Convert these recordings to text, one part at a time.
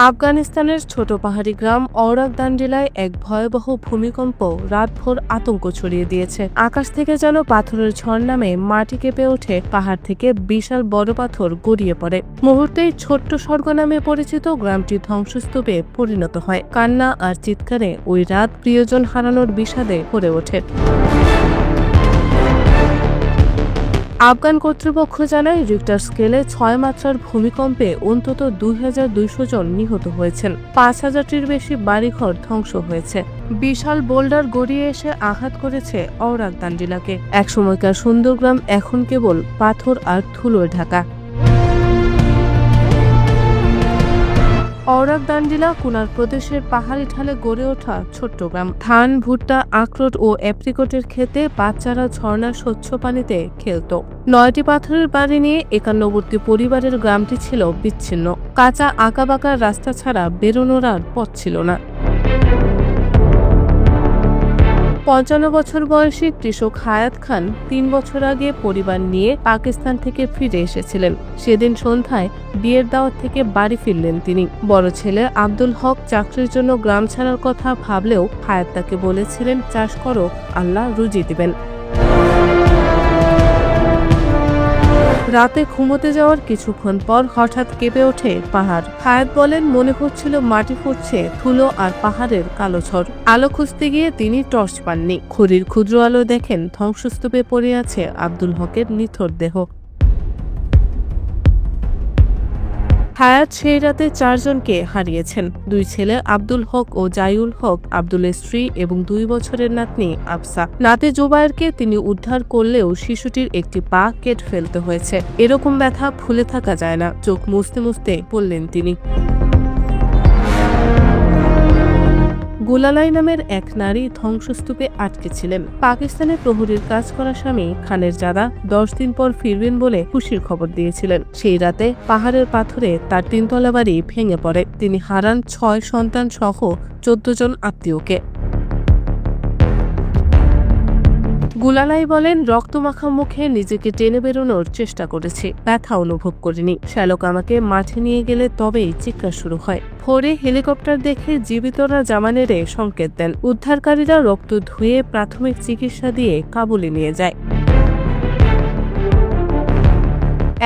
আফগানিস্তানের ছোট পাহাড়ি গ্রাম অওরাকদান এক ভয়াবহ ভূমিকম্প রাতভর আতঙ্ক ছড়িয়ে দিয়েছে। আকাশ থেকে যেন পাথরের ঝড় নামে মাটি কেঁপে ওঠে, পাহাড় থেকে বিশাল বড় পাথর গড়িয়ে পড়ে। মুহূর্তেই ছোট্ট স্বর্গ নামে পরিচিত গ্রামটি ধ্বংসস্তূপে পরিণত হয়। কান্না আর চিৎকারে ওই রাত প্রিয়জন হারানোর বিষাদে ভরে ওঠে। আফগান কর্তৃপক্ষ জানায়, রিক্টার স্কেলে ৬ মাত্রার ভূমিকম্পে অন্তত ২,২০০ জন নিহত হয়েছেন। ৫,০০০টির বেশি বাড়িঘর ধ্বংস হয়েছে। বিশাল বোল্ডার গড়িয়ে এসে আঘাত করেছে অওরাকদান জেলাকে। একসময়কার সুন্দর গ্রাম এখন কেবল পাথর আর ধুলোয় ঢাকা। অওরাকদান জেলা কুনার প্রদেশের পাহাড়ি ঢালে গড়ে ওঠা ছোট্ট গ্রাম। ধান, ভুট্টা, আখরোট ও অ্যাপ্রিকটের ক্ষেতে বাচ্চারা ঝর্ণার স্বচ্ছ পানিতে খেলত। ৯টি পাথরের বাড়ি নিয়ে ৫১টি পরিবারের গ্রামটি ছিল বিচ্ছিন্ন। কাঁচা আঁকাবাঁকা রাস্তা ছাড়া বেরোনোর আর পথ ছিল না। ৫৫ বছর বয়সী কৃষক হায়াত খান ৩ বছর আগে পরিবার নিয়ে পাকিস্তান থেকে ফিরে এসেছিলেন। সেদিন সন্ধ্যায় বিয়ের দাওয়াত থেকে বাড়ি ফিরলেন তিনি। বড় ছেলে আব্দুল হক চাকরির জন্য গ্রাম ছাড়ার কথা ভাবলেও হায়াত তাকে বলেছিলেন, চাষ করো, আল্লাহ রুজি দিবেন। রাতে ঘুমোতে যাওয়ার কিছুক্ষণ পর হঠাৎ কেঁপে ওঠে পাহাড়। হায়াত বলেন, মনে হচ্ছিল মাটি ফুটছে, ধুলো আর পাহাড়ের কালো ঝড়। আলো খুঁজতে গিয়ে তিনি টর্চ পাননি। খড়ির ক্ষুদ্র আলো দেখেন ধ্বংসস্তূপে পড়ে আছে আব্দুল হকের নিথর দেহ। হায়াত সেই রাতে ৪ জনকে হারিয়েছেন। ২ ছেলে আব্দুল হক ও জাইউল হক, আব্দুলের স্ত্রী এবং ২ বছরের নাতনি আফসা। নাতে জোবায়েরকে তিনি উদ্ধার করলেও শিশুটির একটি পা কেটে ফেলতে হয়েছে। এরকম ব্যথা ভুলে থাকা যায় না, চোখ মুছতে মুছতে বললেন তিনি। গুলালাই নামের এক নারী ধ্বংসস্তূপে আটকে ছিলেন। পাকিস্তানের প্রহরীর কাজ করা স্বামী খানের জাদা ১০ দিন পর ফিরবেন বলে খুশির খবর দিয়েছিলেন। সেই রাতে পাহাড়ের পাথরে তার ৩তলা বাড়ি ভেঙে পড়ে। তিনি হারান ৬ সন্তান সহ ১৪ জন আত্মীয়কে। গুলালাই বলেন, রক্তমাখা মুখে নিজেকে টেনে বেরোনোর চেষ্টা করেছি, ব্যথা অনুভব করিনি। শ্যালক আমাকে মাঠে নিয়ে গেলে তবেই চিৎকার শুরু হয়। ভোরে হেলিকপ্টার দেখে জীবিতরা জামানেরে সংকেত দেন। উদ্ধারকারীরা রক্ত ধুয়ে প্রাথমিক চিকিৎসা দিয়ে কাবুলে নিয়ে যায়।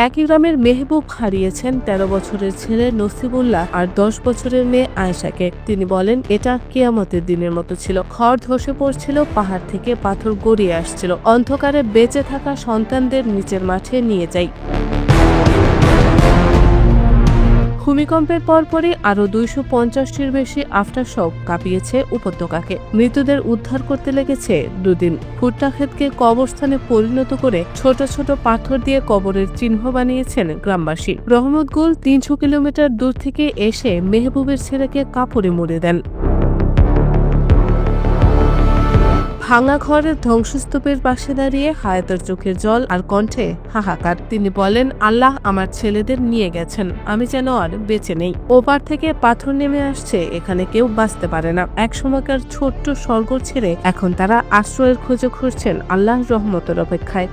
একই গ্রামের মেহবুব হারিয়েছেন ১৩ বছরের ছেলে নসিবুল্লাহ আর ১০ বছরের মেয়ে আয়েশাকে। তিনি বলেন, এটা কিয়ামতের দিনের মতো ছিল। ঘর ধসে পড়ছিল, পাহাড় থেকে পাথর গড়িয়ে আসছিল। অন্ধকারে বেঁচে থাকা সন্তানদের নিচের মাঠে নিয়ে যাই। ভূমিকম্পের পরপরই আরও ২৫০টির বেশি আফটারশক কাঁপিয়েছে উপত্যকাকে। মৃতদের উদ্ধার করতে লেগেছে ২ দিন। ভুট্টা ক্ষেতকে কবরস্থানে পরিণত করে ছোট ছোট পাথর দিয়ে কবরের চিহ্ন বানিয়েছেন গ্রামবাসী। রহমত গুল ৩০০ কিলোমিটার দূর থেকে এসে মেহবুবের ছেলেকে কাপড়ে মুড়ে দেন। ভাঙা ঘরের ধ্বংসস্তূপের পাশে দাঁড়িয়ে হায়াতের চোখের জল আর কণ্ঠে হাহাকার। তিনি বলেন, আল্লাহ আমার ছেলেদের নিয়ে গেছেন, আমি যেন আর বেঁচে নেই। ওপার থেকে পাথর নেমে আসছে, এখানে কেউ বাঁচতে পারে না। একসময়কার ছোট্ট স্বর্গ ছেড়ে এখন তারা আশ্রয়ের খোঁজে ঘুরছেন আল্লাহর রহমতের অপেক্ষায়।